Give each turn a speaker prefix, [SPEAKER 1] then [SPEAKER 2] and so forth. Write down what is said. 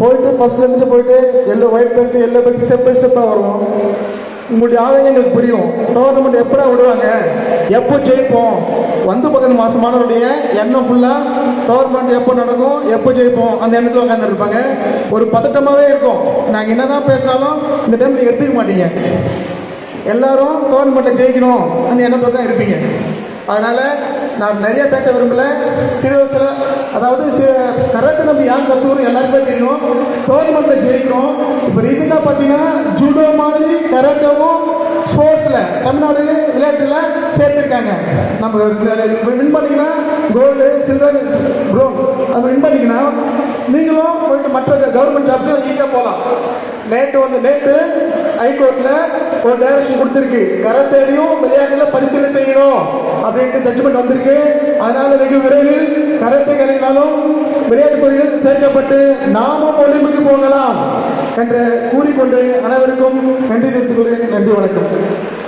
[SPEAKER 1] போயிட்டு ஃபர்ஸ்ட்ல இருந்துட்டு போயிட்டு ஒயிட் பெல்ட் ஸ்டெப் பை ஸ்டெப்பாக வரும். உங்களுடைய ஆதாயம் எங்களுக்கு புரியும். டோர்னமெண்ட் எப்படா விடுவாங்க, எப்போ ஜெயிப்போம், வந்து பக்கத்து மாசமானவருடைய எண்ணம் ஃபுல்லாக டோர்னமெண்ட் எப்போ நடக்கும், எப்போ ஜெயிப்போம் அந்த எண்ணத்தில் உட்காந்துருப்பாங்க. ஒரு பதட்டமாகவே இருக்கும். நாங்கள் என்ன தான் பேசினாலும் இந்த டைம் நீங்கள் எடுத்துக்க மாட்டீங்க. எல்லாரும் டோர்னமெண்ட்டை ஜெயிக்கணும் அந்த எண்ணத்தில் தான் இருப்பீங்க. அதனால் நான் நிறைய பேச விரும்பல. சிறு வயசுல அதாவது கராத்தே நம்ம யார் கற்றுக்கணும் எல்லாருமே தெரியும். டோர்னமெண்ட்டில் ஜெயிக்கிறோம். இப்போ ரீசெண்டாக பார்த்தீங்கன்னா ஜூடோ மாதிரி கராத்தேவும் ஸ்போர்ட்ஸில் தமிழ்நாடு விளையாட்டில் சேர்த்துருக்காங்க. நம்ம வின் பண்ணிங்கன்னா கோல்டு, சில்வர், ப்ரோன் அது வின் பண்ணிங்கன்னா நீங்களும் போயிட்டு மற்ற கவர்மெண்ட் ஜாப்க்கு ஈஸியாக போகலாம். நேற்று ஹைகோர்ட்டில் ஒரு டைரக்ஷன் கொடுத்துருக்கு, கராத்தேவையும் விளையாட்டில் பரிசீலனை செய்யணும் அப்படின்ட்டு ஜட்ஜ்மெண்ட் வந்திருக்கு. அதனால வெகு விரைவில் கராத்தே கலைஞர்களும் விளையாட்டு தொழிலில் சேர்க்கப்பட்டு நாமும் ஒலிம்பிக்கு போகலாம் என்று கூறிக்கொண்டு அனைவருக்கும் நன்றி தெரிவித்துக் கொள்கிறேன். நன்றி, வணக்கம்.